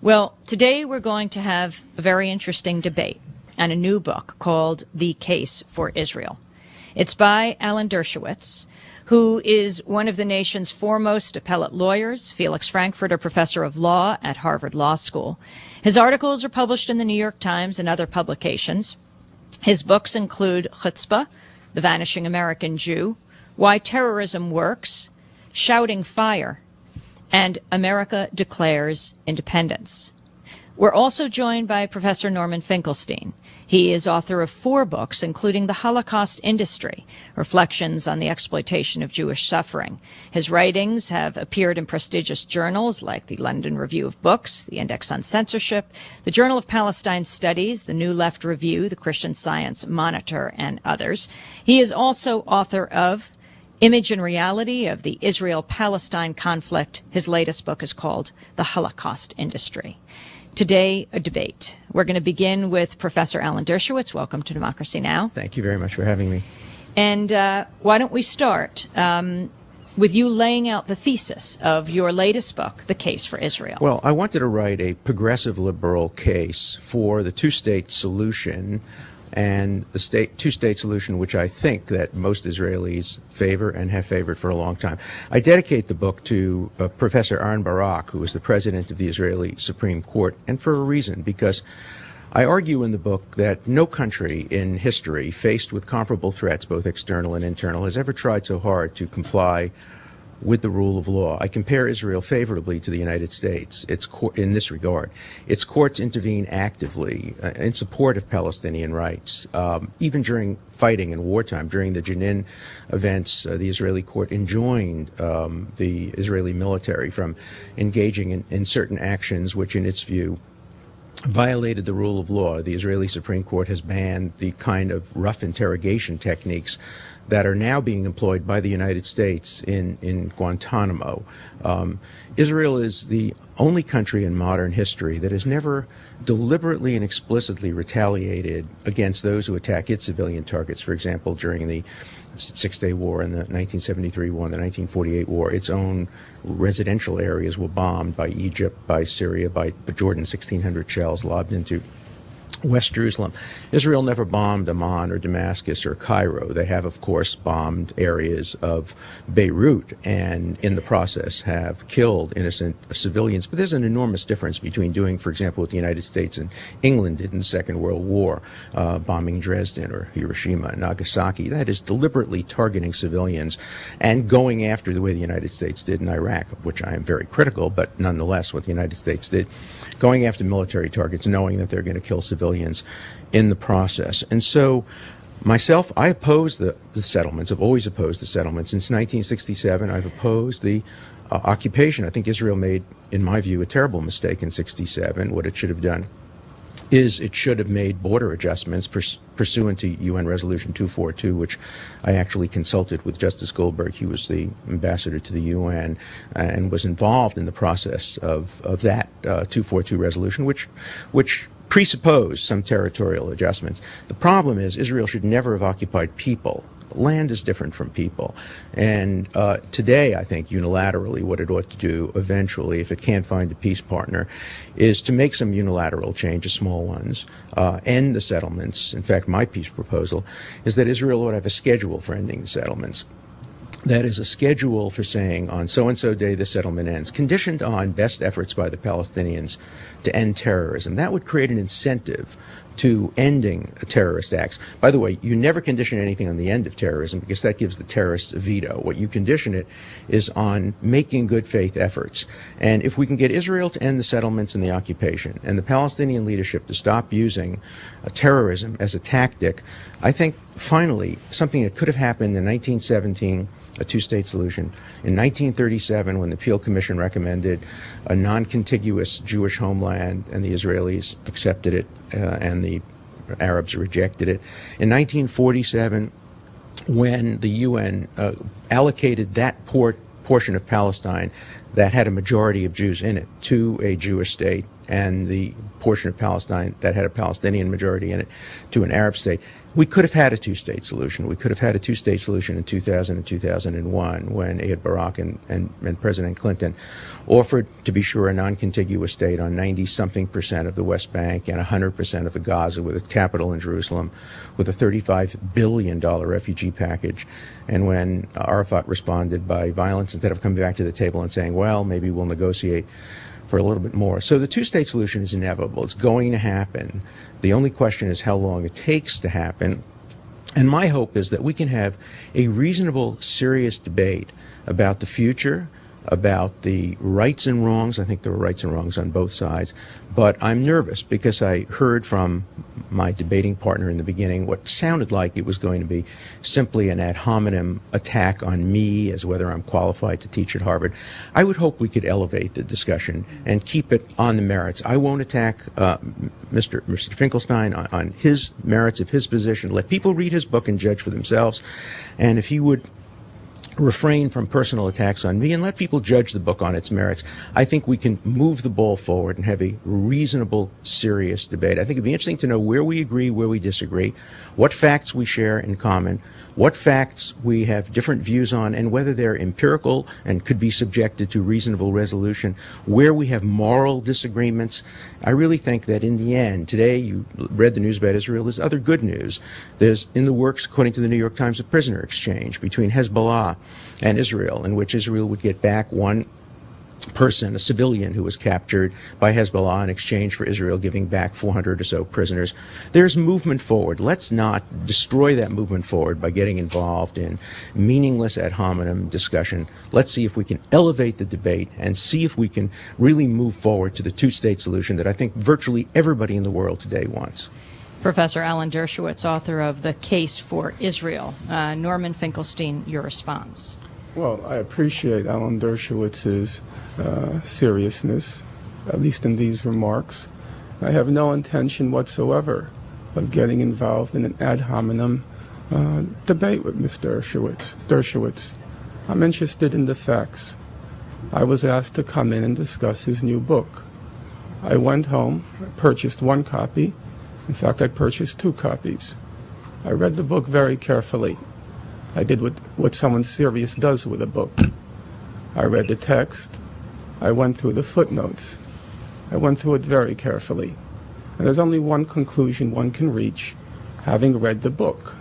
Well, today we're going to have a very interesting debate on a new book called The Case for Israel. It's by Alan Dershowitz, who is one of the nation's foremost appellate lawyers, Felix Frankfurter Professor of Law at Harvard Law School. His articles are published in the New York Times and other publications. His books include Chutzpah, The Vanishing American Jew, Why Terrorism Works, Shouting Fire, and America Declares Independence. We're also joined by Professor Norman Finkelstein. He is author of 4 books, including The Holocaust Industry, Reflections on the Exploitation of Jewish Suffering. His writings have appeared in prestigious journals like the London Review of Books, the Index on Censorship, the Journal of Palestine Studies, the New Left Review, the Christian Science Monitor, and others. He is also author of Image and Reality of the Israel-Palestine Conflict. His latest book is called The Holocaust Industry. Today, a debate. We're going to begin with Professor Alan Dershowitz. Welcome to Democracy Now! Thank you very much for having me. And why don't we start with you laying out the thesis of your latest book, The Case for Israel. Well, I wanted to write a progressive liberal case for the two-state solution, and the two-state solution which I think that most Israelis favor and have favored for a long time. I dedicate the book to Professor Aaron Barak, who is the president of the Israeli Supreme Court, and for a reason, because I argue in the book that no country in history faced with comparable threats, both external and internal, has ever tried so hard to comply with the rule of law. I compare Israel favorably to the United States in this regard. Its courts intervene actively in support of Palestinian rights. Even during fighting in wartime, during the Jenin events, the Israeli court enjoined the Israeli military from engaging in certain actions which, in its view, violated the rule of law. The Israeli Supreme Court has banned the kind of rough interrogation techniques that are now being employed by the United States in Guantanamo. Israel is the only country in modern history that has never deliberately and explicitly retaliated against those who attack its civilian targets. For example, during the Six-Day War and the 1973 war and the 1948 war, its own residential areas were bombed by Egypt, by Syria, by Jordan. 1,600 shells lobbed into West Jerusalem. Israel never bombed Amman or Damascus or Cairo. They have, of course, bombed areas of Beirut and in the process have killed innocent civilians. But there's an enormous difference between doing, for example, what the United States and England did in the Second World War, bombing Dresden or Hiroshima and Nagasaki. That is deliberately targeting civilians and going after the way the United States did in Iraq, of which I am very critical, but nonetheless what the United States did, going after military targets, knowing that they're going to kill civilians in the process. And so myself, I oppose the settlements. I've always opposed the settlements. Since 1967, I've opposed the occupation. I think Israel made, in my view, a terrible mistake in 67. What it should have done is it should have made border adjustments pursuant to UN Resolution 242, which I actually consulted with Justice Goldberg. He was the ambassador to the UN and was involved in the process of that 242 resolution, which presupposed some territorial adjustments. The problem is Israel should never have occupied people. Land is different from people. And today, I think, unilaterally, what it ought to do eventually, if it can't find a peace partner, is to make some unilateral changes, small ones, end the settlements. In fact, my peace proposal is that Israel ought to have a schedule for ending the settlements. That is a schedule for saying on so-and-so day the settlement ends, conditioned on best efforts by the Palestinians to end terrorism. That would create an incentive to ending terrorist acts. By the way, you never condition anything on the end of terrorism because that gives the terrorists a veto. What you condition it is on making good faith efforts. And if we can get Israel to end the settlements and the occupation and the Palestinian leadership to stop using terrorism as a tactic, I think finally something that could have happened in 1917, a two-state solution. In 1937, when the Peel Commission recommended a non-contiguous Jewish homeland and the Israelis accepted it and the Arabs rejected it. In 1947, when the UN allocated that portion of Palestine that had a majority of Jews in it to a Jewish state, and the portion of Palestine that had a Palestinian majority in it to an Arab state. We could have had a two-state solution. We could have had a two-state solution in 2000 and 2001 when Ehud Barak and President Clinton offered, to be sure, a non-contiguous state on 90-something% of the West Bank and 100% of the Gaza, with its capital in Jerusalem, with a $35 billion refugee package. And when Arafat responded by violence, instead of coming back to the table and saying, well, maybe we'll negotiate for a little bit more. So the two-state solution is inevitable. It's going to happen. The only question is how long it takes to happen. And my hope is that we can have a reasonable, serious debate about the future, about the rights and wrongs. I think there were rights and wrongs on both sides. But I'm nervous because I heard from my debating partner in the beginning what sounded like it was going to be simply an ad hominem attack on me as whether I'm qualified to teach at Harvard. I would hope we could elevate the discussion and keep it on the merits. I won't attack Mr. Finkelstein on his merits of his position. Let people read his book and judge for themselves. And if he would refrain from personal attacks on me and let people judge the book on its merits, I think we can move the ball forward and have a reasonable, serious debate. I think it'd be interesting to know where we agree, where we disagree, what facts we share in common, what facts we have different views on, and whether they're empirical and could be subjected to reasonable resolution, where we have moral disagreements. I really think that in the end, today you read the news about Israel, there's other good news. There's in the works, according to the New York Times, a prisoner exchange between Hezbollah and Israel, in which Israel would get back one person, a civilian who was captured by Hezbollah, in exchange for Israel giving back 400 or so prisoners. There's movement forward. Let's not destroy that movement forward by getting involved in meaningless ad hominem discussion. Let's see if we can elevate the debate and see if we can really move forward to the two-state solution that I think virtually everybody in the world today wants. Professor Alan Dershowitz, author of The Case for Israel. Norman Finkelstein, your response. Well, I appreciate Alan Dershowitz's seriousness, at least in these remarks. I have no intention whatsoever of getting involved in an ad hominem debate with Mr. Dershowitz. I'm interested in the facts. I was asked to come in and discuss his new book. I went home, purchased one copy. In fact, I purchased 2 copies. I read the book very carefully. I did what someone serious does with a book. I read the text. I went through the footnotes. I went through it very carefully. And there's only one conclusion one can reach, having read the book.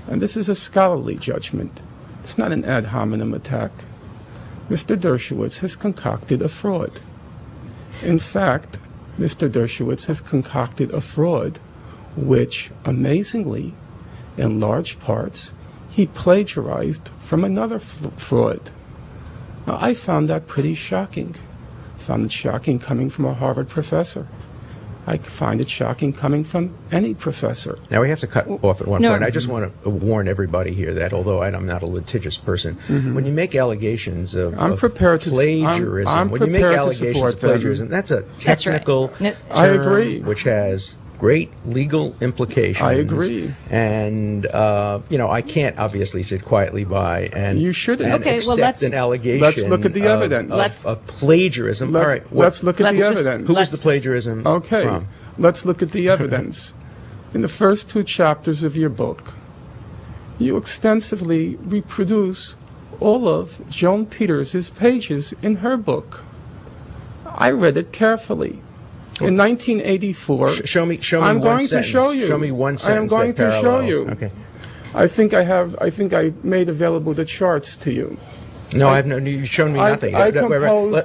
And this is a scholarly judgment. It's not an ad hominem attack. Mr. Dershowitz has concocted a fraud. In fact, Mr. Dershowitz has concocted a fraud which, amazingly, in large parts, he plagiarized from another fraud. Now, I found that pretty shocking. I found it shocking coming from a Harvard professor. I find it shocking coming from any professor. Now, we have to cut off at one point. I just want to warn everybody here that, although I'm not a litigious person, when you make allegations of plagiarism, when you make allegations of plagiarism, that's a technical term which has great legal implications. I agree. And, I can't obviously sit quietly by and, accept an allegation let's look at the evidence. Of plagiarism. Let's look at the evidence. Who is the plagiarism from? Let's look at the evidence. In the first 2 chapters of your book, you extensively reproduce all of Joan Peters' pages in her book. I read it carefully. In 1984, show me I'm one going sentence. to show you. Show me one sentence. I am going to show you. Okay. I think I made available the charts to you. No, you've shown me nothing. Wait,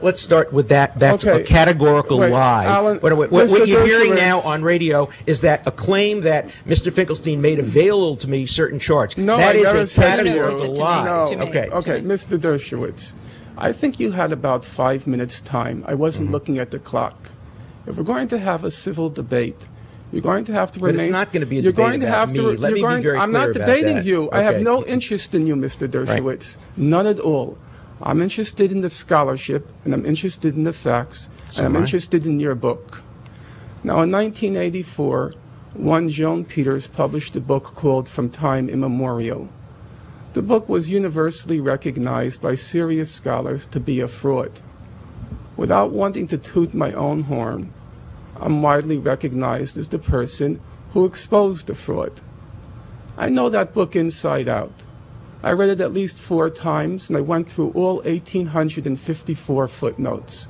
let's start with that. That's a categorical lie. Alan, what you're hearing now on radio is that a claim that Mr. Finkelstein made available to me certain charts. No, that is a categorical lie. No. Okay, Mr. Dershowitz, I think you had about 5 minutes time. I wasn't looking at the clock. If we're going to have a civil debate, you're going to have to remain. But it's not going to be a debate about me. Let me be very clear I'm not debating about that. you. I have no interest in you, Mr. Dershowitz. Right. None at all. I'm interested in the scholarship, and I'm interested in the facts, and I'm interested in your book. Now, in 1984, one Joan Peters published a book called From Time Immemorial. The book was universally recognized by serious scholars to be a fraud. Without wanting to toot my own horn, I'm widely recognized as the person who exposed the fraud. I know that book inside out. I read it at least 4 times, and I went through all 1,854 footnotes.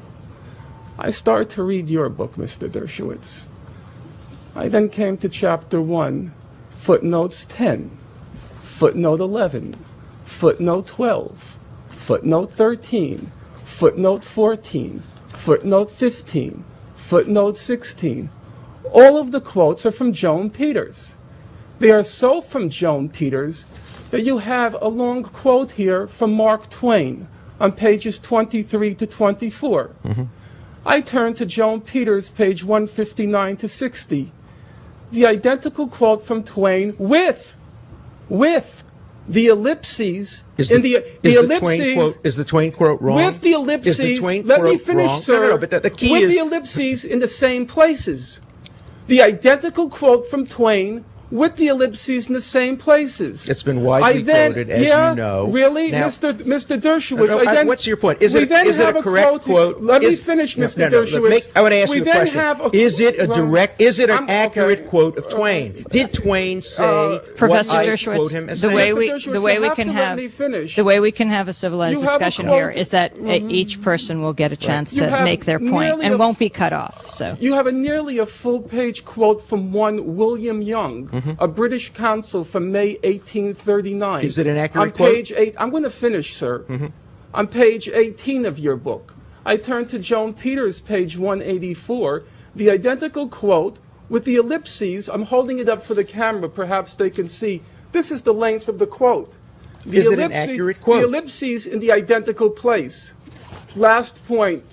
I started to read your book, Mr. Dershowitz. I then came to chapter 1, footnotes 10, footnote 11, footnote 12, footnote 13, footnote 14, footnote 15, footnote 16. All of the quotes are from Joan Peters. They are so from Joan Peters that you have a long quote here from Mark Twain on pages 23 to 24. I turn to Joan Peters, page 159 to 60. The identical quote from Twain with the ellipses Is in the ellipses. Is the Twain quote wrong? With the ellipses, Is the Twain let me quote finish, wrong? sir. No, but the key with is the ellipses in the same places. The identical quote from Twain with the ellipses in the same places. It's been widely quoted, as you know. Really, Now, Mr. Dershowitz? What's your point? Is we it then is it have a correct quote? Let me finish, Mr. Dershowitz. I want to ask we you a then question. Have Is it a well, direct? Is it an I'm- accurate okay. quote of Twain? Did Twain say Professor what I quote Dershowitz, him as the way saying? we Mr. Dershowitz, the way you we have can to let have me finish. the way we can have a civilized You have a discussion quote- here is that each person will get a chance You to have make their point nearly and a- won't be cut off. So You have nearly a full-page quote from one William Young, a British consul from May 1839. Is it an accurate on quote? page 8, I'm going to finish, sir. On page 18 of your book, I turn to Joan Peters, page 184, the identical quote with the ellipses. I'm holding it up for the camera. Perhaps they can see. This is the length of the quote. Is it an accurate quote? The ellipses in the identical place. Last point.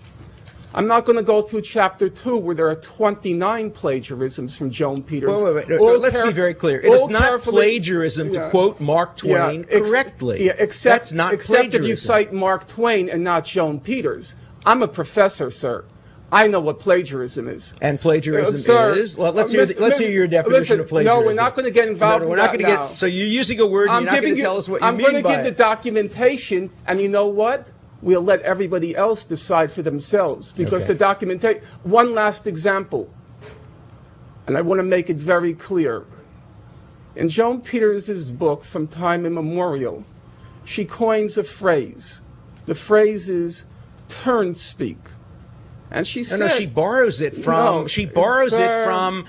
I'm not going to go through chapter 2 where there are 29 plagiarisms from Joan Peters. Wait. All Let's be very clear. It all is not carefully- plagiarism to quote Mark Twain correctly. That's not except if you plagiarism. cite Mark Twain and not Joan Peters. I'm a professor, sir. I know what plagiarism is. And plagiarism Sir, is. Well, let's hear your definition listen, of plagiarism. No, we're not going to get involved No, we're in not that going to now. get. So you're using a word, and you're not going to tell us what you I'm mean going to by give the it. documentation, and you know what? We'll let everybody else decide for themselves because Okay. the documentation. One last example, and I want to make it very clear. In Joan Peters' book, From Time Immemorial, she coins a phrase. The phrase is turn speak. And she said, No, she borrows it from. No, she borrows sir, it from.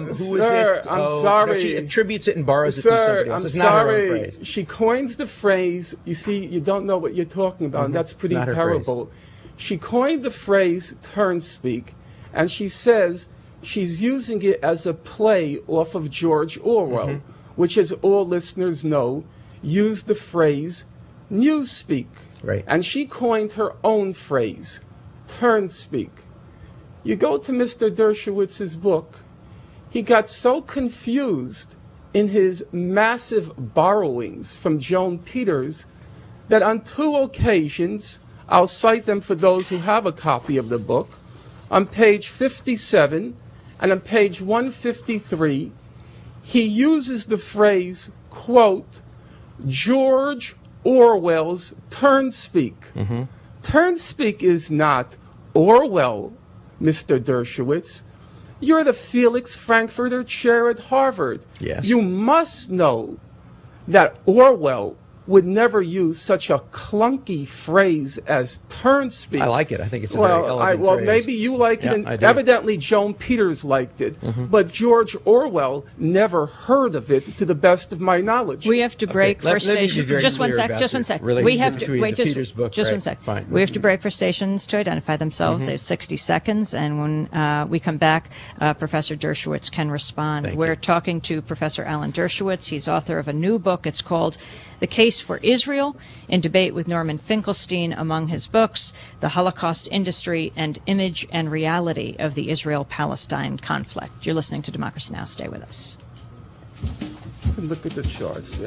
Who is sir, it? I'm No, sorry. she attributes it and borrows it from Sir, somebody else. I'm It's not her own sorry. phrase. She coins the phrase, you see, you don't know what you're talking about, and that's pretty not her terrible. She coined the phrase turn speak, and she says she's using it as a play off of George Orwell, which, as all listeners know, used the phrase newspeak. Right. And she coined her own phrase, turn speak. You go to Mr. Dershowitz's book, he got so confused in his massive borrowings from Joan Peters that on 2 occasions, I'll cite them for those who have a copy of the book, on page 57 and on page 153, he uses the phrase, quote, George Orwell's turn speak. Turn speak is not Orwell, Mr. Dershowitz. You're the Felix Frankfurter Chair at Harvard. Yes. You must know that Orwell would never use such a clunky phrase as turn speak. I like it. I think it's a very elegant phrase. Maybe you like Yeah, it, and I do. evidently Joan Peters liked it, but George Orwell never heard of it, to the best of my knowledge. we have to break let for me be stations. very Just one clear sec. about Just one the sec. relationship We have to between wait. the Peters book, Just right, one sec. fine. We have to break for stations to identify themselves. They have 60 seconds, and when we come back, Professor Dershowitz can respond. Thank We're you. talking to Professor Alan Dershowitz. He's author of a new book. It's called "The Case for Israel: In Debate with Norman Finkelstein." Among his books, "The Holocaust Industry and Image and Reality of the Israel-Palestine Conflict." You're listening to Democracy Now! Stay with us. Look at the charts.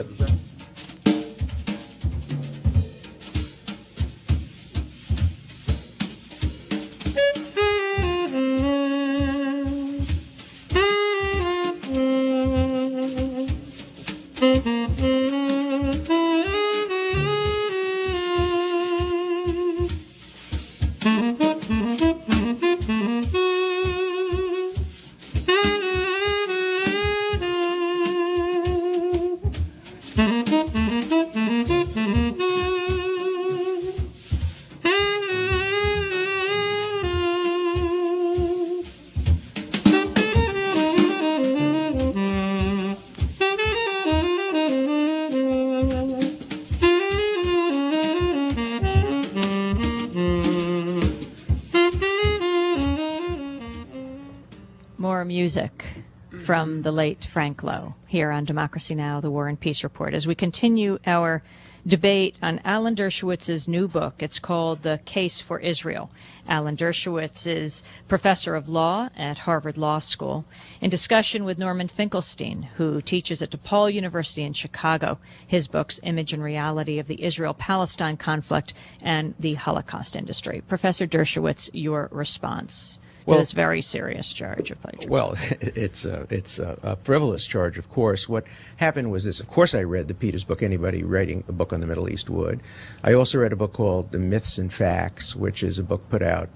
more music from the late Frank Lowe here on Democracy Now!, the War and Peace Report, as we continue our debate on Alan Dershowitz's new book. It's called The Case for Israel. Alan Dershowitz is professor of law at Harvard Law School, in discussion with Norman Finkelstein, who teaches at DePaul University in Chicago. His books, Image and Reality of the Israel-Palestine Conflict and the Holocaust Industry. Professor Dershowitz, your response to this very serious charge of plagiarism? Well, it's a frivolous charge, of course. What happened was this. Of course, I read the Peters book. Anybody writing a book on the Middle East would. I also read a book called The Myths and Facts, which is a book put out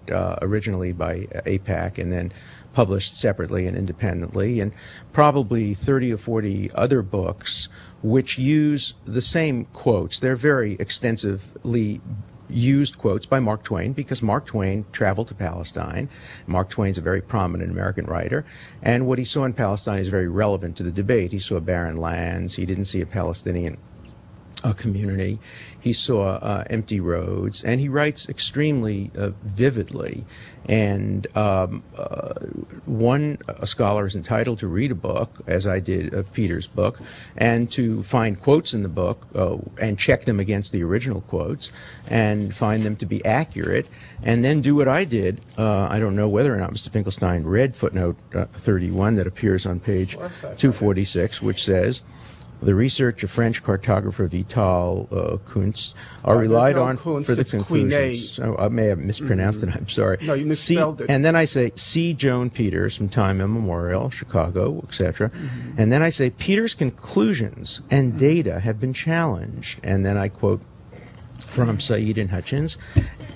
originally by AIPAC and then published separately and independently, and probably 30 or 40 other books which use the same quotes. They're very extensively used quotes by Mark Twain, because Mark Twain traveled to Palestine. Mark Twain's a very prominent American writer, and what he saw in Palestine is very relevant to the debate. He saw barren lands. He didn't see a Palestinian community. He saw empty roads, and he writes extremely vividly. And one scholar is entitled to read a book, as I did of Peter's book, and to find quotes in the book and check them against the original quotes and find them to be accurate, and then do what I did. I don't know whether or not Mr. Finkelstein read footnote 31 that appears on page 246, which says, the research of French cartographer Vital Kuntz are relied on for the conclusions. Oh, I may have mispronounced it. I'm sorry. No, you misspelled it. And then I say, C. Joan Peters from Time Immemorial, Chicago, etc. And then I say, Peters' conclusions and data have been challenged. And then I quote from Said and Hutchins,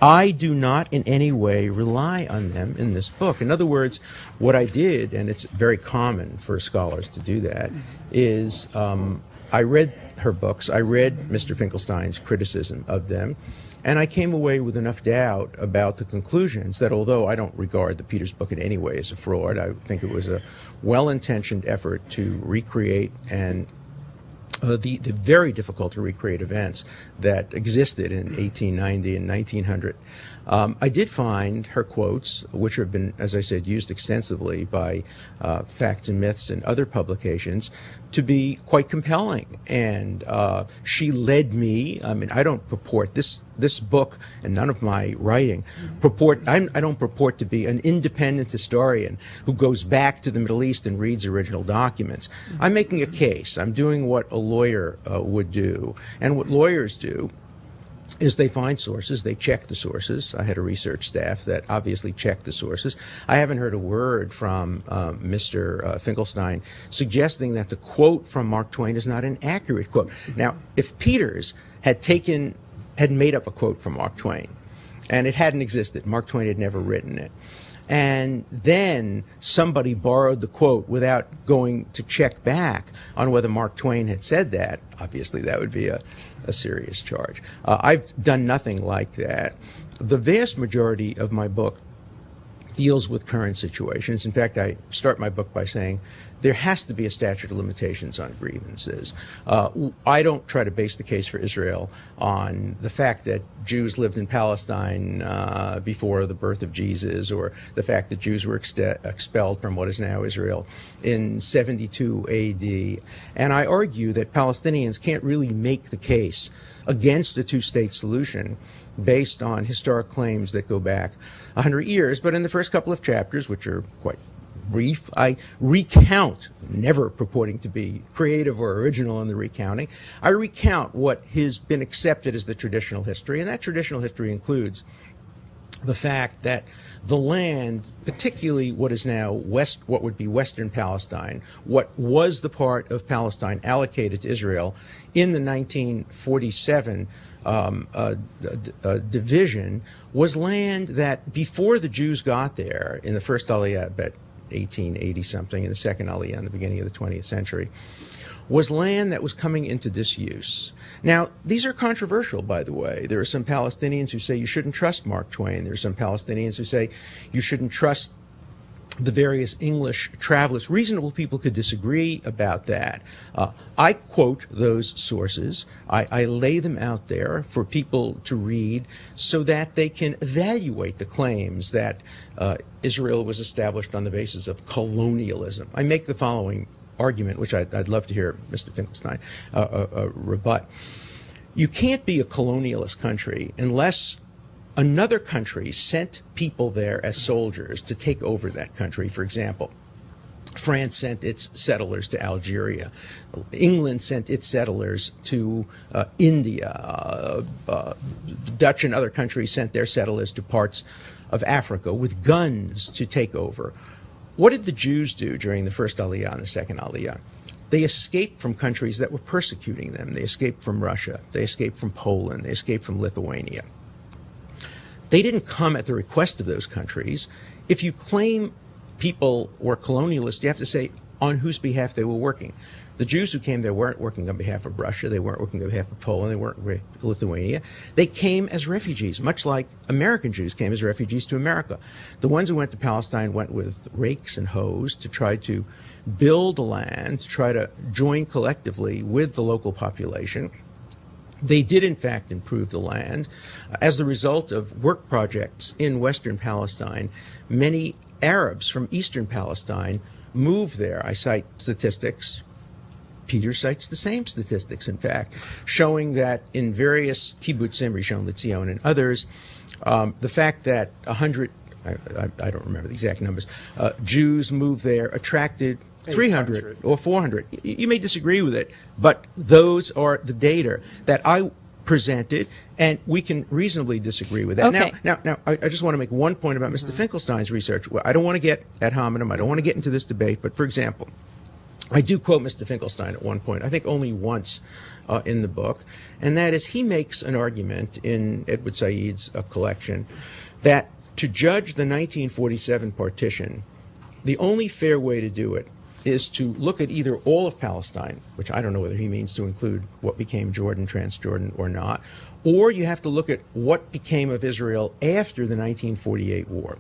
I do not in any way rely on them in this book. In other words, what I did, and it's very common for scholars to do that, is I read her books, I read Mr. Finkelstein's criticism of them, and I came away with enough doubt about the conclusions that, although I don't regard the Peters book in any way as a fraud, I think it was a well-intentioned effort to recreate and the very difficult to recreate events that existed in 1890 and 1900. I did find her quotes, which have been, as I said, used extensively by Facts and Myths and other publications, to be quite compelling. And she led me. I mean, I don't purport this book and none of my writing I don't purport to be an independent historian who goes back to the Middle East and reads original documents. I'm making a case. I'm doing what a lawyer would do, and what lawyers do is they find sources, they check the sources. I had a research staff that obviously checked the sources. I haven't heard a word from Mr. Finkelstein suggesting that the quote from Mark Twain is not an accurate quote. Now, if Peters had made up a quote from Mark Twain, and it hadn't existed, Mark Twain had never written it, and then somebody borrowed the quote without going to check back on whether Mark Twain had said that, obviously that would be a serious charge. I've done nothing like that. The vast majority of my book deals with current situations. In fact, I start my book by saying there has to be a statute of limitations on grievances. I don't try to base the case for Israel on the fact that Jews lived in Palestine before the birth of Jesus, or the fact that Jews were expelled from what is now Israel in 72 AD. And I argue that Palestinians can't really make the case against a two-state solution based on historic claims that go back 100 years. But in the first couple of chapters, which are quite brief, I recount, never purporting to be creative or original in the recounting, I recount what has been accepted as the traditional history, and that traditional history includes the fact that the land, particularly what is now what would be Western Palestine, what was the part of Palestine allocated to Israel in the 1947 division, was land that before the Jews got there in the first Aliyah, about 1880 something, and the second Aliyah in the beginning of the 20th century, was land that was coming into disuse. Now, these are controversial, by the way. There are some Palestinians who say you shouldn't trust Mark Twain. There are some Palestinians who say you shouldn't trust the various English travelers. Reasonable people could disagree about that. I quote those sources. I lay them out there for people to read so that they can evaluate the claims that Israel was established on the basis of colonialism. I make the following argument, which I'd love to hear Mr. Finkelstein rebut. You can't be a colonialist country unless another country sent people there as soldiers to take over that country. For example, France sent its settlers to Algeria. England sent its settlers to India. Dutch and other countries sent their settlers to parts of Africa with guns to take over. What did the Jews do during the first Aliyah and the second Aliyah? They escaped from countries that were persecuting them. They escaped from Russia. They escaped from Poland. They escaped from Lithuania. They didn't come at the request of those countries. If you claim people were colonialists, you have to say on whose behalf they were working. The Jews who came there weren't working on behalf of Russia. They weren't working on behalf of Poland. They weren't Lithuania. They came as refugees, much like American Jews came as refugees to America. The ones who went to Palestine went with rakes and hoes to try to build land, to try to join collectively with the local population. They did, in fact, improve the land. As the result of work projects in Western Palestine, many Arabs from Eastern Palestine moved there. I cite statistics. Peter cites the same statistics, in fact, showing that in various kibbutzim, Rishon LeZion, and others, the fact that 100, I don't remember the exact numbers, Jews moved there attracted 300 or 400. You may disagree with it, but those are the data that I presented, and we can reasonably disagree with that. Okay. Now, I just want to make one point about Mr. Finkelstein's research. Well, I don't want to get ad hominem. I don't want to get into this debate, but for example, I do quote Mr. Finkelstein at one point, I think only once in the book, and that is he makes an argument in Edward Said's collection that to judge the 1947 partition, the only fair way to do it is to look at either all of Palestine, which I don't know whether he means to include what became Jordan, Transjordan, or not, or you have to look at what became of Israel after the 1948 war.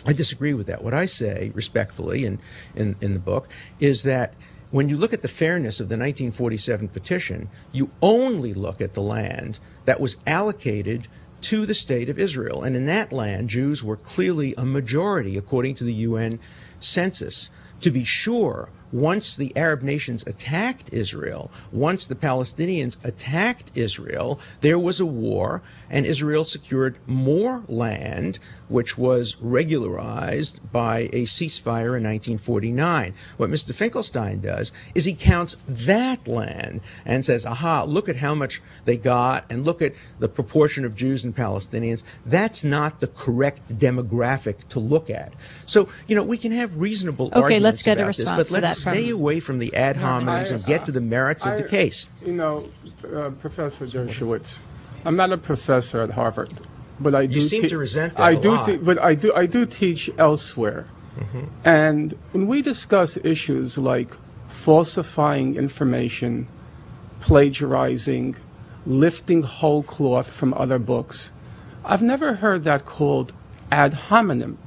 I disagree with that. What I say, respectfully, in the book, is that when you look at the fairness of the 1947 petition, you only look at the land that was allocated to the state of Israel. And in that land, Jews were clearly a majority, according to the UN census. To be sure, once the Arab nations attacked Israel, once the Palestinians attacked Israel, there was a war, and Israel secured more land, which was regularized by a ceasefire in 1949. What Mr. Finkelstein does is he counts that land and says, aha, look at how much they got, and look at the proportion of Jews and Palestinians. That's not the correct demographic to look at. So, you know, we can have reasonable arguments let's get a about response this, to but let's that stay away from the ad hominems and get to the merits of the case. You know, Professor Dershowitz, I'm not a professor at Harvard, but I do. You seem to resent that a lot. But I do teach elsewhere. Mm-hmm. And when we discuss issues like falsifying information, plagiarizing, lifting whole cloth from other books, I've never heard that called ad hominem.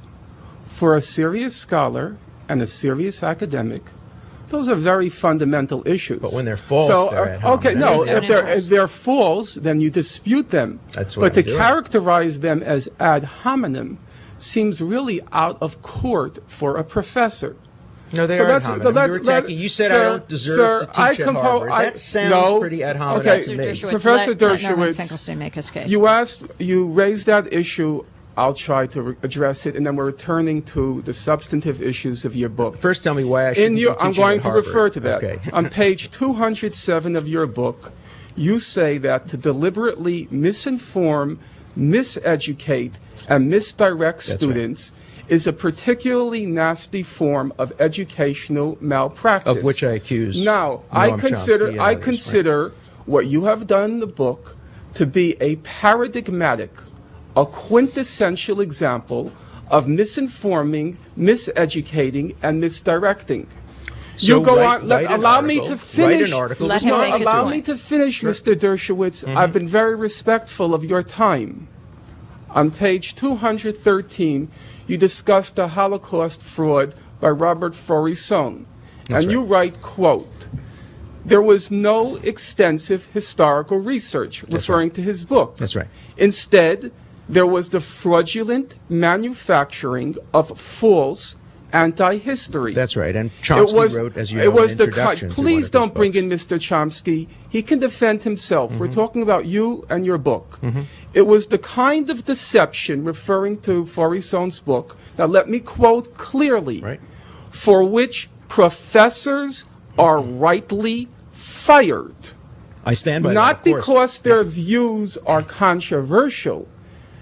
For a serious scholar and a serious academic, those are very fundamental issues. But when they're false, they're ad hominem. Okay, no, if they're false, then you dispute them. That's what But to characterize them as ad hominem seems really out of court for a professor. No, they are ad hominem. You said I don't deserve to teach at Harvard. That sounds pretty ad hominem to me. Professor Dershowitz, you raised that issue. I'll try to address it, and then we're returning to the substantive issues of your book. First, tell me why I shouldn't be teaching at Harvard. I'm going to refer to that. Okay. On page 207 of your book, you say that to deliberately misinform, miseducate, and misdirect students is a particularly nasty form of educational malpractice. Of which I accuse Now, I consider what you have done in the book to be a paradigmatic, a quintessential example of misinforming, miseducating, and misdirecting. So you go on. Allow me to finish. Write an article. Allow me to finish, Mr. Dershowitz. I've been very respectful of your time. On page 213, you discuss the Holocaust fraud by Robert Faurisson. And you write, quote, "There was no extensive historical research," referring to his book. That's right. Instead, there was the fraudulent manufacturing of false anti-history. That's right. And Chomsky wrote, as you know, an introduction to Please don't bring in Mr. Chomsky. He can defend himself. We're talking about you and your book. It was the kind of deception, referring to Faurisson's book, now let me quote clearly, for which professors are rightly fired. I stand by that, Not of course. because their views are controversial,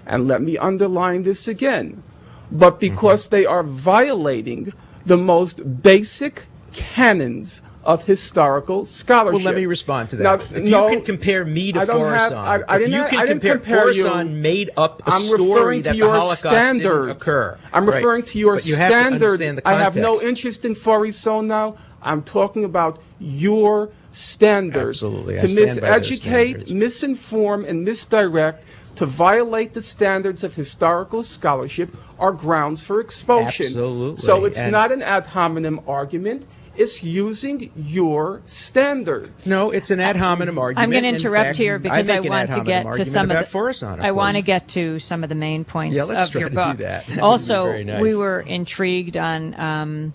and let me underline this again, but because they are violating the most basic canons of historical scholarship. Well, let me respond to that. Now, if you can compare me to Faurisson, if you can compare Faurisson made up a story that the Holocaust didn't occur. I'm referring to your But you have to standard. understand the I have no context. interest in Faurisson now. I'm talking about your standard. Absolutely. I To stand by those miseducate, standards. misinform, and misdirect, to violate the standards of historical scholarship are grounds for expulsion. Absolutely. So it's And not an ad hominem argument. It's using your standard. No, it's an ad hominem argument. I'm going to In interrupt fact, here because I make an want ad to hominem get to argument some of about the. Faurisson, of I want to course. get to some of the main points Yeah, let's of try your to book. do that. That would be Also, very nice. we were intrigued on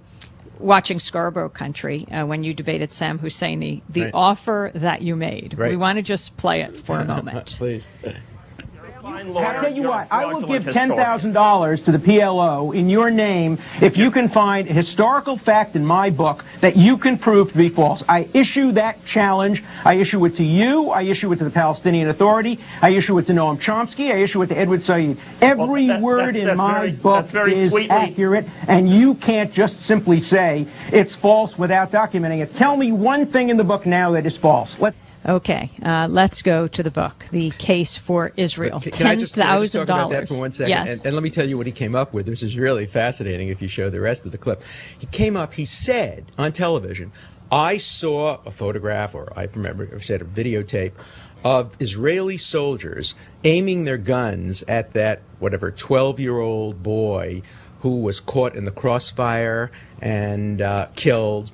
watching Scarborough Country when you debated Sam Husseini, the Right. offer that you made. Right. We want to just play it for a moment. Please. I'll tell you what, I will give $10,000 to the PLO in your name if you can find a historical fact in my book that you can prove to be false. I issue that challenge. I issue it to you. I issue it to the Palestinian Authority. I issue it to Noam Chomsky. I issue it to Edward Said. Every word in my book is accurate, and you can't just simply say it's false without documenting it. Tell me one thing in the book now that is false. Okay, let's go to the book, The Case for Israel. Can I just talk about $10,000. that for 1 second? Yes. And let me tell you what he came up with, which is really fascinating if you show the rest of the clip. He said on television, I saw a photograph, or I remember, I said a videotape, of Israeli soldiers aiming their guns at that, 12-year-old boy who was caught in the crossfire and killed.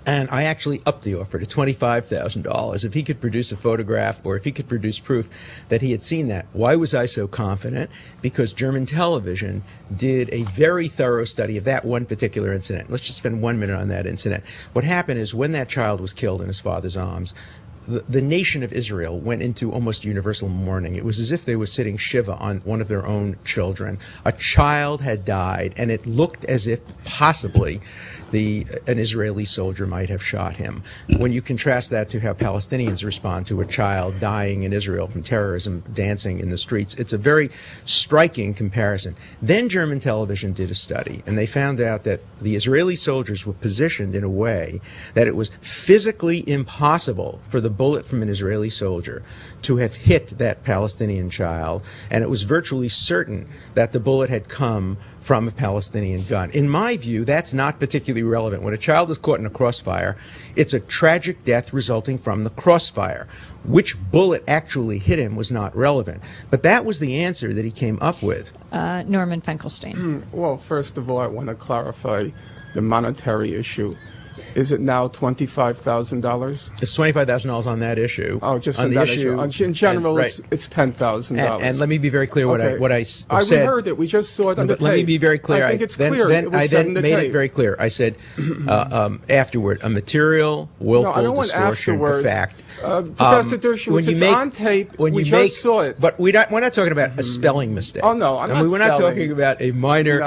And I actually upped the offer to $25,000 if he could produce a photograph or if he could produce proof that he had seen that. Why was I so confident? Because German television did a very thorough study of that one particular incident. Let's just spend 1 minute on that incident. What happened is when that child was killed in his father's arms, the nation of Israel went into almost universal mourning. It was as if they were sitting Shiva on one of their own children. A child had died, and it looked as if possibly an Israeli soldier might have shot him. When you contrast that to how Palestinians respond to a child dying in Israel from terrorism, dancing in the streets, it's a very striking comparison. Then German television did a study, and they found out that the Israeli soldiers were positioned in a way that it was physically impossible for the bullet from an Israeli soldier to have hit that Palestinian child, and it was virtually certain that the bullet had come from a Palestinian gun. In my view, that's not particularly relevant. When a child is caught in a crossfire, it's a tragic death resulting from the crossfire. Which bullet actually hit him was not relevant. But that was the answer that he came up with. Norman Finkelstein. Well, first of all, I want to clarify the monetary issue. Is it now $25,000? It's $25,000 on that issue. Oh, just on that issue. In general, right. it's $10,000. And let me be very clear what I said. We heard it. We just saw it on the tape. Let me be very clear. I think it's clear. It was I said in then the made tape. it very clear. I said afterward, a material, willful No, I don't want distortion of afterwards. fact. Professor Dershowitz, it's on tape. We just saw it. But we're not talking about a spelling mistake. Oh, no, I'm not We're not spelling. talking about a minor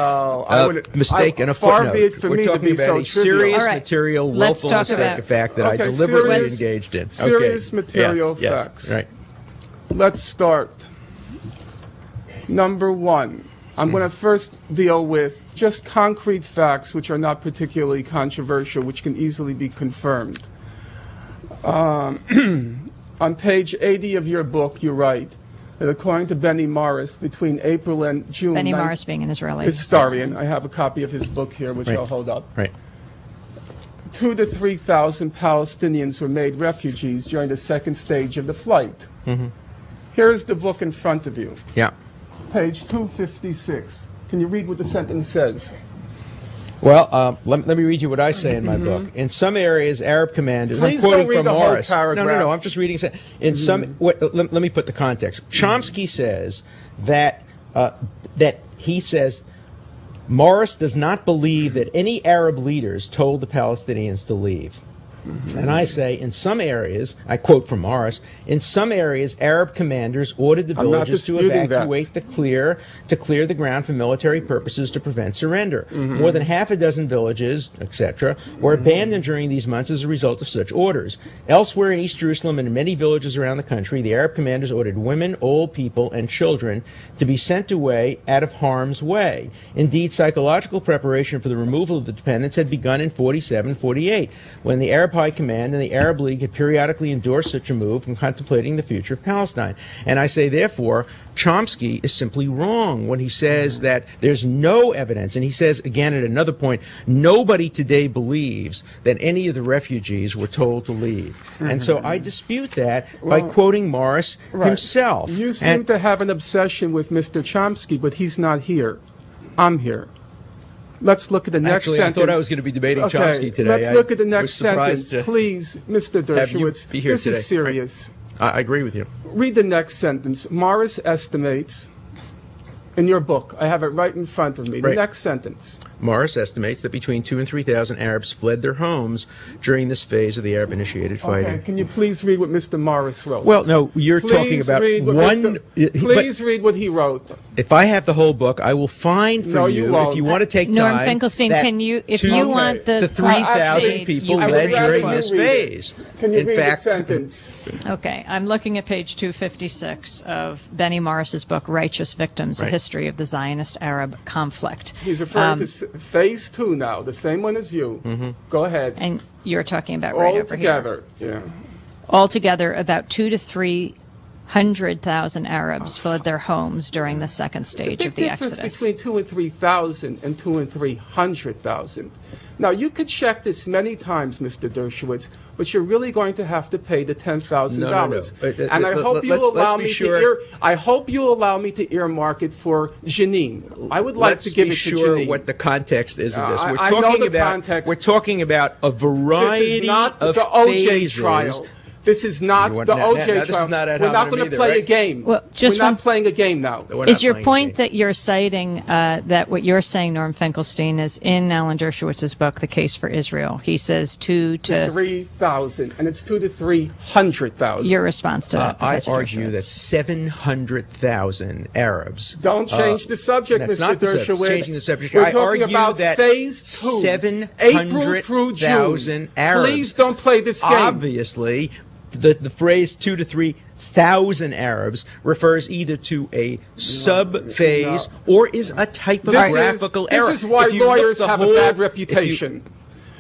mistake and a far footnote. be it for we're me to talking be about so a trivial. serious All right. material, Let's willful talk mistake about- of fact that I Okay, deliberately engaged in. Serious Okay. material Yes, facts. Right. Let's start. Number one, I'm going to first deal with just concrete facts which are not particularly controversial, which can easily be confirmed. On page 80 of your book, you write that according to Benny Morris, between April and June... Benny Morris being an Israeli historian. I have a copy of his book here, which Right. I'll hold up. Right. 2,000 to 3,000 Palestinians were made refugees during the second stage of the flight. Here's the book in front of you. Yeah. page 256. Can you read what the sentence says? Well, let me read you what I say in my book. In some areas, Arab commanders. Please I'm quoting don't read from the whole Morris. paragraph. No. I'm just reading. In some. Let me put the context. Chomsky says that he says Morris does not believe that any Arab leaders told the Palestinians to leave. And I say, in some areas, I quote from Morris, in some areas, Arab commanders ordered the villages to evacuate to clear the ground for military purposes to prevent surrender. More than half a dozen villages, etc., were abandoned during these months as a result of such orders. Elsewhere in East Jerusalem and in many villages around the country, the Arab commanders ordered women, old people, and children to be sent away out of harm's way. Indeed, psychological preparation for the removal of the dependents had begun in 47-48, when the Arab High Command and the Arab League had periodically endorsed such a move when contemplating the future of Palestine. And I say, therefore, Chomsky is simply wrong when he says that there's no evidence, and he says, again at another point, nobody today believes that any of the refugees were told to leave. And so I dispute that by quoting Morris himself. You seem to have an obsession with Mr. Chomsky, but he's not here. I'm here. Let's look at the next sentence. I thought I was going to be debating Chomsky today. Let's look at the next sentence. Please, Mr. Dershowitz, this is serious. I agree with you. Read the next sentence. Morris estimates, in your book, I have it right in front of me, the next sentence. Morris estimates that between 2,000 and 3,000 Arabs fled their homes during this phase of the Arab-initiated fighting. Okay, can you please read what Mr. Morris wrote? Well, no, you're talking about one... Please read what he wrote. If I have the whole book, I will find for you, if you want to take time... Norm Finkelstein, can you, if you want the 3,000 people led during this phase. Can you read the sentence? Okay, I'm looking at page 256 of Benny Morris's book, Righteous Victims, A History of the Zionist-Arab Conflict. He's referring to phase 2 now, the same one as you. Go ahead. And you're talking about right over here. Altogether, yeah. Altogether, about 200,000 to 300,000 Arabs fled their homes during the second stage of the Exodus. There's a big difference between 2 and 3,000 and 2 and 300,000. Now, you could check this many times, Mr. Dershowitz, but you're really going to have to pay the $10,000. No. And I hope you'll allow me to I hope you'll allow me to earmark it for Jenin. I would like to give it to Jenin. Let's be sure what the context is of this. I know the context. We're talking about a variety of phases. This is not the OJ trial. This is not the OJ trial. We're not going to play a game. Well, we're not playing a game now. Is your point that you're citing that what you're saying, Norm Finkelstein, is in Alan Dershowitz's book, The Case for Israel? He says 2 to 3,000, and it's 2 to 300,000. Your response to that, I argue that 700,000 Arabs. Don't change the subject, Mr. Dershowitz. Changing the subject. We're I talking argue about that phase 2, 700,000 Arabs. Please don't play this game. Obviously, the phrase 2 to 3,000 Arabs refers either to a sub-phase or is a typographical error. This is why lawyers have a bad reputation.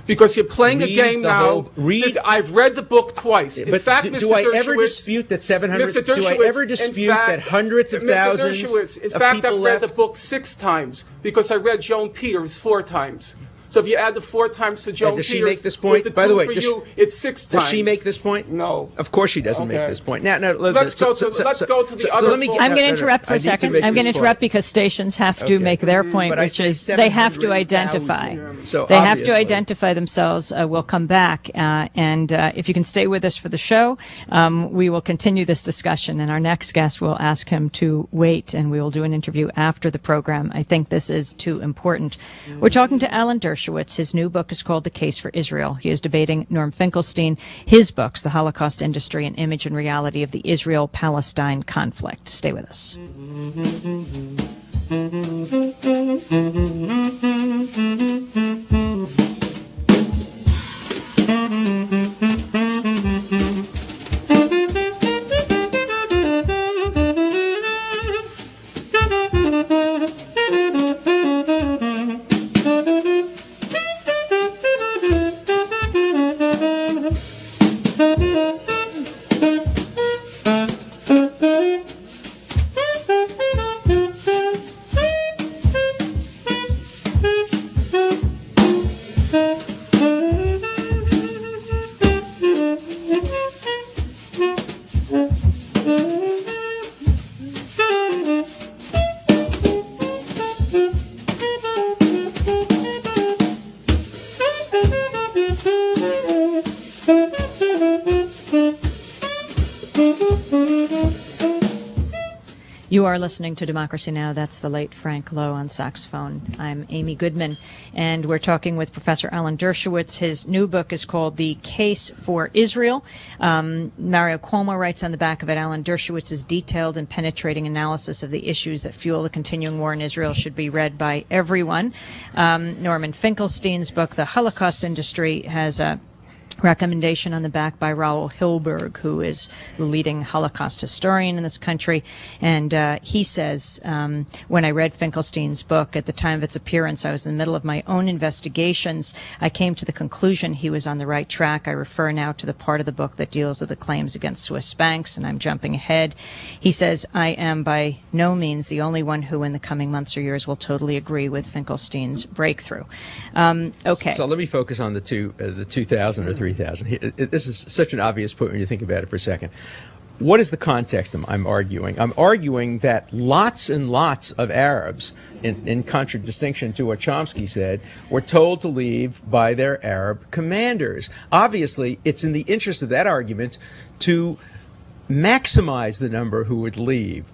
Because you're playing a game now. I've read the book twice. In fact, Mr. Dershowitz, do I ever dispute that 700? Do I ever dispute that hundreds of thousands of people left? In fact, I've read the book 6 times because I read Joan Peters 4 times. So if you add the 4 times to Joan Peters, does she make this point? By the way, it's 6 times. Does she make this point? No. Of course she doesn't make this point. Now, let's go to the other. I'm going to interrupt for a second. I'm going to interrupt because stations have to make their point, which is they have to identify. They have to identify themselves. We'll come back, and if you can stay with us for the show, we will continue this discussion. And our next guest, will ask him to wait, and we will do an interview after the program. I think this is too important. We're talking to Alan Dershowitz. His new book is called The Case for Israel. He is debating Norm Finkelstein. His books, The Holocaust Industry, An Image and Reality of the Israel-Palestine Conflict. Stay with us. You are listening to Democracy Now! That's the late Frank Lowe on saxophone. I'm Amy Goodman, and we're talking with Professor Alan Dershowitz. His new book is called The Case for Israel. Mario Cuomo writes on the back of it, Alan Dershowitz's detailed and penetrating analysis of the issues that fuel the continuing war in Israel should be read by everyone. Norman Finkelstein's book, The Holocaust Industry, has a recommendation on the back by Raoul Hilberg, who is the leading Holocaust historian in this country. And he says, when I read Finkelstein's book at the time of its appearance, I was in the middle of my own investigations. I came to the conclusion he was on the right track. I refer now to the part of the book that deals with the claims against Swiss banks, and I'm jumping ahead. He says, I am by no means the only one who in the coming months or years will totally agree with Finkelstein's breakthrough. Okay. So let me focus on the 2,000 or 3,000. This is such an obvious point when you think about it for a second. What is the context I'm arguing? I'm arguing that lots and lots of Arabs, in contradistinction to what Chomsky said, were told to leave by their Arab commanders. Obviously, it's in the interest of that argument to maximize the number who would leave.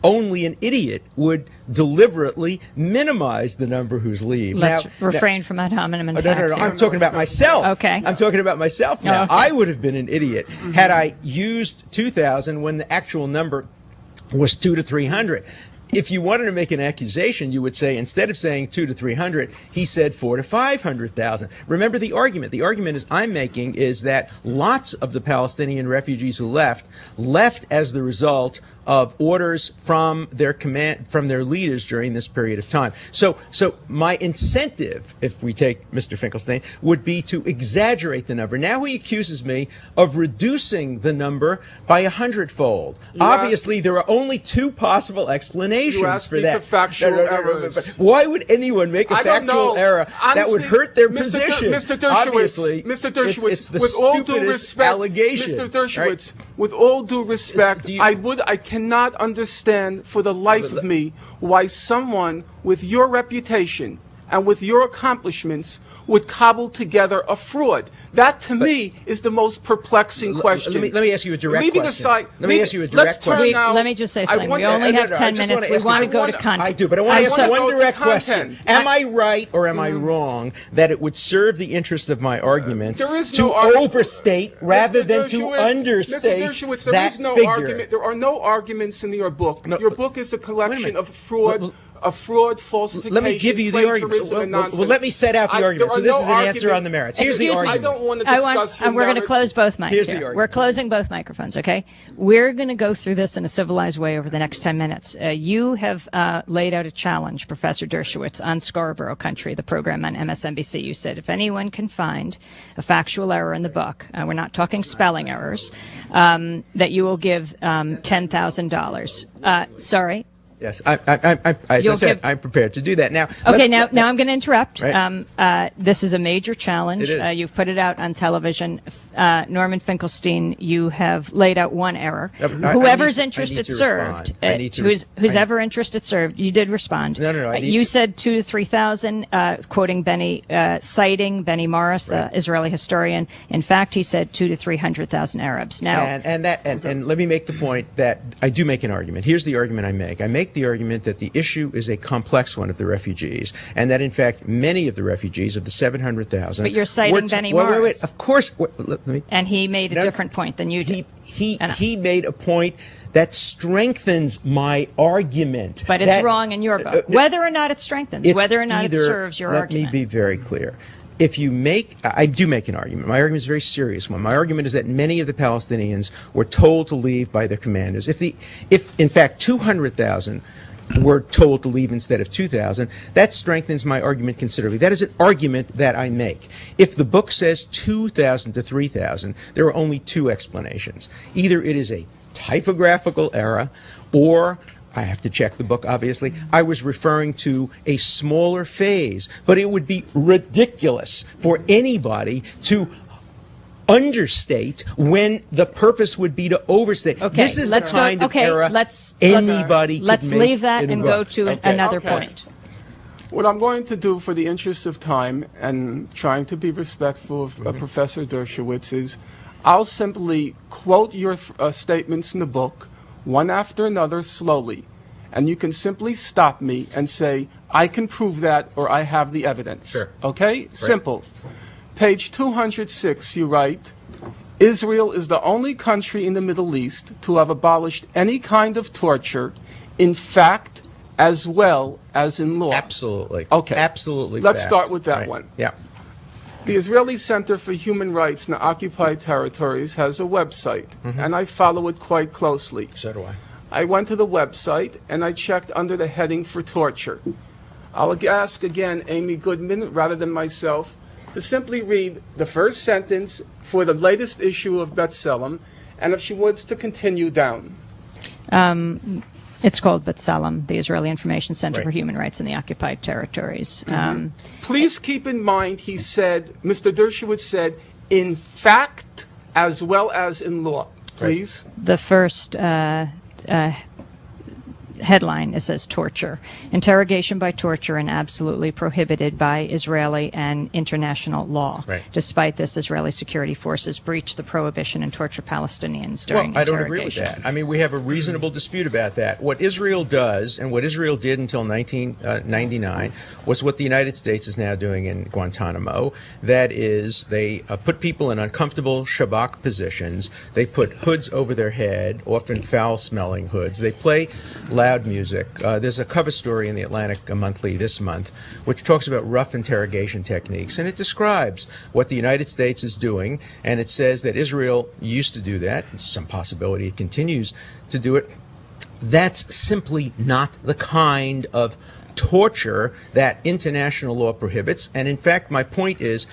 Only an idiot would deliberately minimize the number who's leave. Let's refrain from ad hominem attacks. No. I'm talking about myself. Okay. I'm talking about myself now. Okay. I would have been an idiot had I used 2,000 when the actual number was 200 to 300. If you wanted to make an accusation, you would say, instead of saying 200 to 300, he said 400,000 to 500,000. Remember the argument. The argument I'm making is that lots of the Palestinian refugees who left as the result of orders from their leaders during this period of time. So my incentive, if we take Mr. Finkelstein, would be to exaggerate the number. Now he accuses me of reducing the number by 100-fold. Obviously, there are only two possible explanations for that. For factual errors. Why would anyone make a factual error that would hurt their position? Mr. Dershowitz, it's the with all due stupidest respect, allegation. Mr. Dershowitz, right? With all due respect, I cannot understand for the life of me why someone with your reputation and with your accomplishments would cobble together a fraud. That, to me, is the most perplexing question. Let me ask you a direct question. Aside, let me ask you a direct question. Let me just say something. We only have 10 minutes. We want to go to content. I do, but I want to ask one direct question. Am I right or am I wrong that it would serve the interest of my argument to overstate rather than to understate Mr. Dershowitz, there that is no figure? Argument. There are no arguments in your book. Your book is a collection of fraud. Falsification, let me give you the argument. Well, let me set out the argument. So this is an answer on the merits. Here's the argument. I don't want to discuss and we're going to close both mics Here's here. The argument. We're closing both microphones, okay? We're going to go through this in a civilized way over the next 10 minutes. You have laid out a challenge, Professor Dershowitz, on Scarborough Country, the program on MSNBC. You said if anyone can find a factual error in the book, we're not talking spelling errors, that you will give $10,000. Sorry. Yes, I'm prepared to do that. Now, okay, now I'm going to interrupt. Right. This is a major challenge. It is. You've put it out on television. Norman Finkelstein, you have laid out one error. Whoever's interested served. Who's ever interested served. You did respond. No. You said 2,000 to 3,000, quoting citing Benny Morris, the Israeli historian. In fact, he said 200,000 to 300,000 Arabs. Now, and let me make the point that I do make an argument. Here's the argument I make. I make the argument that the issue is a complex one of the refugees, and that in fact many of the refugees of the 700,000. But you're citing Benny Morris. Wait. Of course. And he made a different point than you did. He made a point that strengthens my argument. But it's wrong in your book. Whether or not it strengthens, whether or not it serves your argument. Let me be very clear. I do make an argument. My argument is a very serious one. My argument is that many of the Palestinians were told to leave by their commanders. If in fact 200,000 were told to leave instead of 2,000, that strengthens my argument considerably. That is an argument that I make. If the book says 2,000 to 3,000, there are only two explanations. Either it is a typographical error, or I have to check the book, obviously. I was referring to a smaller phase, but it would be ridiculous for anybody to understate when the purpose would be to overstate. Okay, this is the kind of error anybody could let's make leave that in and a go book. to another point. What I'm going to do for the interest of time and trying to be respectful of Professor Dershowitz is I'll simply quote your statements in the book one after another slowly. And you can simply stop me and say, I can prove that, or I have the evidence. Sure. Okay? Right. Simple. Page 206, you write, Israel is the only country in the Middle East to have abolished any kind of torture, in fact, as well as in law. Absolutely. Okay. Absolutely. Let's fact. start with that Right. one. Yeah. The Israeli Center for Human Rights in the Occupied Territories has a website, and I follow it quite closely. So do I. I went to the website, and I checked under the heading for torture. I'll ask again Amy Goodman, rather than myself, to simply read the first sentence for the latest issue of B'Tselem, and if she wants to continue down. It's called B'Tselem, the Israeli Information Center Right. for Human Rights in the Occupied Territories. Please keep in mind, he said, Mr. Dershowitz said, in fact, as well as in law. Please. The first headline, it says torture. Interrogation by torture and absolutely prohibited by Israeli and international law. Right. Despite this, Israeli security forces breached the prohibition and torture Palestinians during Well, I don't interrogation. agree with that. I mean, we have a reasonable dispute about that. What Israel does, and what Israel did until 1999, was what the United States is now doing in Guantanamo. That is, they put people in uncomfortable shabak positions. They put hoods over their head, often foul-smelling hoods. They play loud music. There's a cover story in the Atlantic Monthly this month which talks about rough interrogation techniques, and it describes what the United States is doing, and it says that Israel used to do that. There's some possibility it continues to do it. That's simply not the kind of torture that international law prohibits. And in fact, my point is,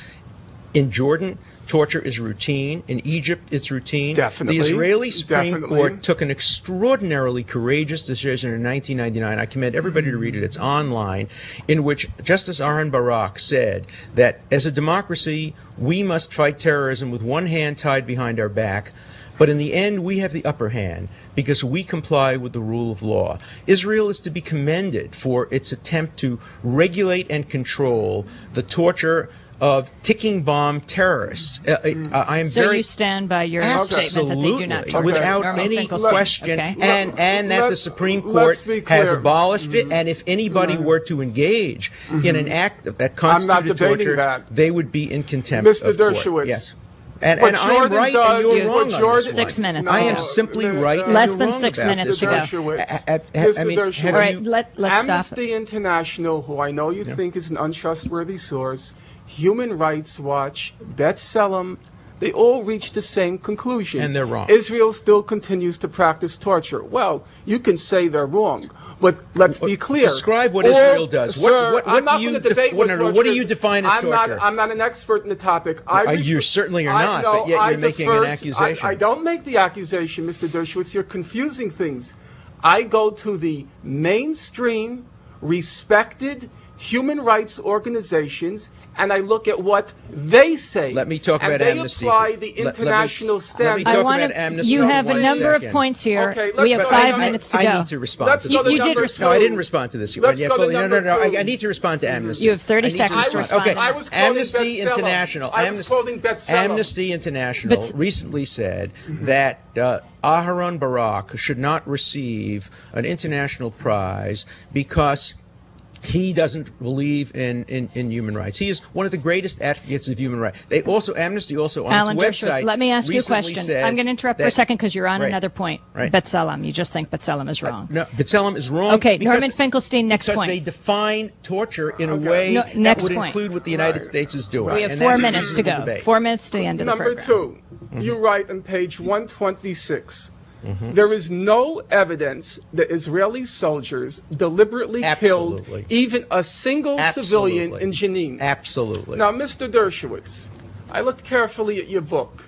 in Jordan, torture is routine. In Egypt, it's routine. Definitely. The Israeli Supreme Definitely. Court took an extraordinarily courageous decision in 1999. I commend everybody to read it. It's online, in which Justice Aaron Barak said that as a democracy, we must fight terrorism with one hand tied behind our back. But in the end, we have the upper hand because we comply with the rule of law. Israel is to be commended for its attempt to regulate and control the torture of ticking bomb terrorists. I am So very you stand by your absolutely, statement that they do not torture. without Norman any Finkelstein. question, Okay. and that the Supreme let's Court be clear. has abolished it. And if anybody were to engage in an act that constituted debating torture, that. they would be in contempt Mr. of court. Dershowitz. Yes. And What I am Jordan right does- and you're what wrong on Jordan- this 6 one. minutes I to am go. simply Mr. right and Less you're than wrong 6 about minutes this. to go. Mr. I mean, Dershowitz. have All right, you- let's stop. Amnesty International, who I know you think is an untrustworthy source, Human Rights Watch, B'Tselem, they all reach the same conclusion. And they're wrong. Israel still continues to practice torture. Well, you can say they're wrong, but let's be clear. Describe what Israel does. Sir, What I'm not do you going to debate what torture what do is. you define as torture? I'm not an expert in the topic. You certainly are not, but yet you're making an accusation. I don't make the accusation, Mr. Dershowitz. You're confusing things. I go to the mainstream, respected human rights organizations, and I look at what they say. Let me talk and about they amnesty. apply the Let me international talk standards. I about want amnesty you for have a 1 number of second. points here. Okay, let's We have go- 5 I- minutes to go. I need to respond Let's to go this. to You did number respond. No, I two. didn't respond to this. Let's go to no, number two. I need to respond to amnesty. You have 30 I need to seconds to respond. Okay. I was quoting Amnesty B'Tselem. International. I was quoting B'Tselem. Amnesty International But- recently said that Aharon Barak should not receive an international prize because he doesn't believe in human rights. He is one of the greatest advocates of human rights. They also, Amnesty also on Alan its Dershowitz, website let me ask you a recently question. said I'm going to interrupt for a that- second because you're on Right. another point. Right. B'Tselem. You just think B'Tselem is wrong. No, B'Tselem is wrong. Okay, because- Norman Finkelstein, next because point. they define torture in a way No, that next would point. include what the United States is doing. We have and 4 that's a minutes to reasonable go. debate. 4 minutes to the end of the Number program. 2, you write on page 126, there is no evidence that Israeli soldiers deliberately Absolutely. killed even a single civilian in Jenin. Absolutely. Now, Mr. Dershowitz, I looked carefully at your book.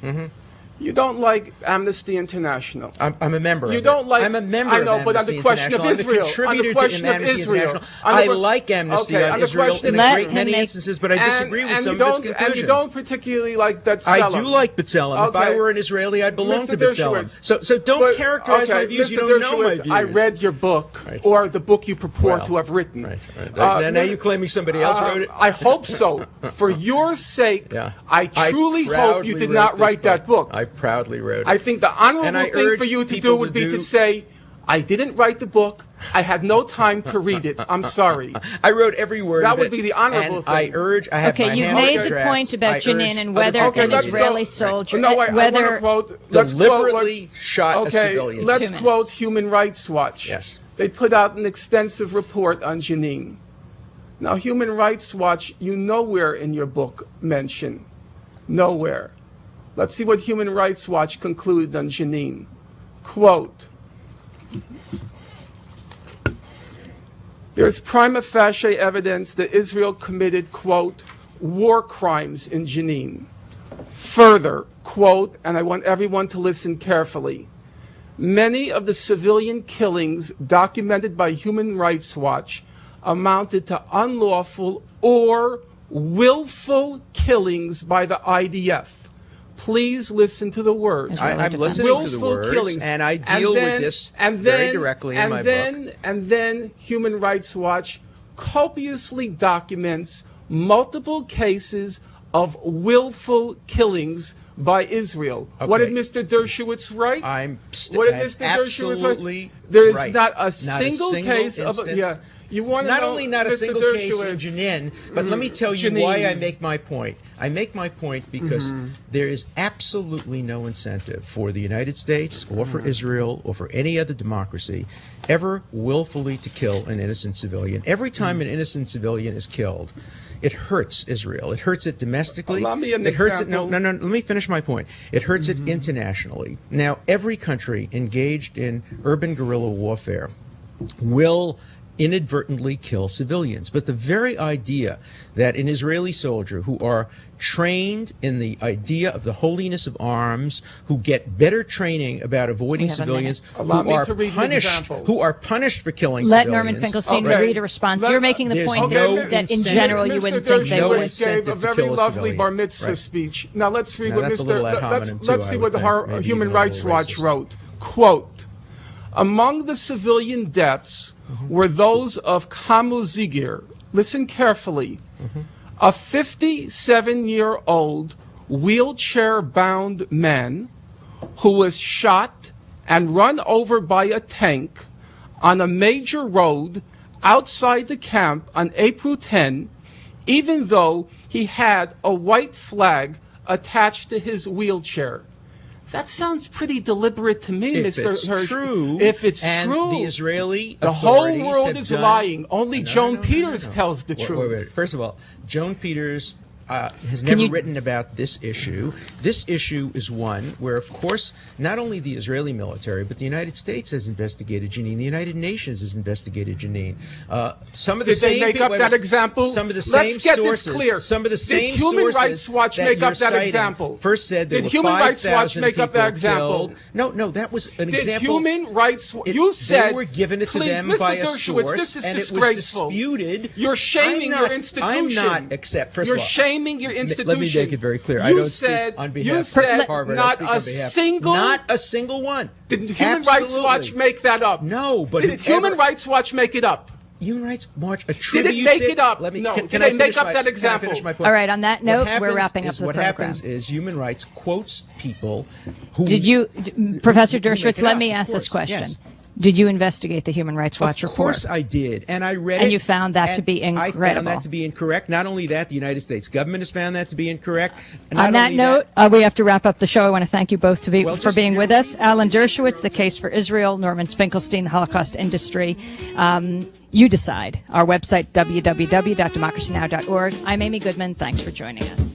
You don't like Amnesty International. I'm a member You of don't it. like. I'm a member I know, of but on Amnesty the question of International. Israel, I'm a on the contributor question to of Amnesty Israel, International. on the I que- like Amnesty okay, on on the Israel question in of Let great him many make- instances, but I disagree with some of its conclusions. And you don't particularly like B'Tselem. I do like B'Tselem. If I Okay. were an Israeli, I'd belong Mr. to B'Tselem. Dershowitz. So don't But- characterize my okay, views. You Mr. don't know my Dershowitz, views. I read your book, Right. or the book you purport Well, to have written. Right. Now you're claiming somebody else wrote it? I hope so. For your sake, Yeah. I truly hope proudly you did wrote not this write that book. I proudly wrote it. I think the honorable And I thing urge for you to people do would be to say, I didn't write the book. I had no time to read it. I'm sorry. I wrote every word That of would it, be the honorable and thing. I have my you've hand made on the drafts. point about I Jenin urge and whether other an countries- Israeli soldier, No, I want to quote. Let's deliberately quote shot a civilian. Let's 2 minutes. quote Human Rights Watch. Yes. They put out an extensive report on Jenin. Now, Human Rights Watch, you nowhere in your book mention. Nowhere. Let's see what Human Rights Watch concluded on Jenin. Quote, there's prima facie evidence that Israel committed, quote, war crimes in Jenin. Further, quote, and I want everyone to listen carefully, many of the civilian killings documented by Human Rights Watch amounted to unlawful or willful killings by the IDF. Please listen to the words. I'm listening to the words, killings. and I deal with this very directly in my book. And then Human Rights Watch copiously documents multiple cases of willful killings by Israel. Okay. What did Mr. Dershowitz write? What did Mr. Dershowitz write? There is not a single case instance. of yeah. You want to not know, only not Mr. a single Dershowitz, case in Jenin, but let me tell you why I make my point. I make my point because there is absolutely no incentive for the United States or for Israel or for any other democracy ever willfully to kill an innocent civilian. Every time an innocent civilian is killed, it hurts Israel. It hurts it domestically. Allow me an it hurts example. it. No. Let me finish my point. It hurts it internationally. Now, every country engaged in urban guerrilla warfare will inadvertently kill civilians. But the very idea that an Israeli soldier who are trained in the idea of the holiness of arms, who get better training about avoiding civilians, who are punished for killing Let civilians. Norman Finkelstein read a response. You're making the point that in general you wouldn't think they would. Mr. Dershowitz gave a very lovely bar mitzvah speech. Now let's read what let's see what the Human Rights Watch wrote. Quote, among the civilian deaths were those of Kamu Zigir. Listen carefully. A 57-year-old wheelchair-bound man who was shot and run over by a tank on a major road outside the camp on April 10, even though he had a white flag attached to his wheelchair. That sounds pretty deliberate to me, Mr. Hirsch. If it's true, the whole world is lying. Only Joan Peters tells the truth. Wait. First of all, Joan Peters has never written about this issue. This issue is one where, of course, not only the Israeli military, but the United States has investigated Jenin. The United Nations has investigated Jenin. Some of the Did they make up that example? Some of the same Let's get sources, this clear. Some of the same Did Human sources Rights Watch that make up you're that example? First said there Did were Human Rights Watch 5,000 make up that example? killed. No, that was an Did example. Human Rights you said they were given it to please, them Mr. by a Dershowitz, source, this is and disgraceful. it was disputed. You're shaming your institution. I'm not, except first You're of all, shaming your institution. Let me make it very clear. I You don't said speak on behalf of Harvard. not a single. Not a single one. Did Human Rights Watch make that up? No, but did Human Rights Watch make it up? Human Rights Watch attributes Did it make it up? Let me, no. Can Did I they make up my, that example? Can I finish my point? All right. On that note, we're wrapping up the what program. What happens is Human Rights quotes people who. Did you, Professor Dershowitz? Let me ask this question. Yes. Did you investigate the Human Rights Watch report? Of course I did, and I read it. And you found that to be incredible. I found that to be incorrect. Not only that, the United States government has found that to be incorrect. On that note, we have to wrap up the show. I want to thank you both for being with us. Alan Dershowitz, The Case for Israel, Norman Finkelstein, The Holocaust Industry. You decide. Our website, www.democracynow.org. I'm Amy Goodman. Thanks for joining us.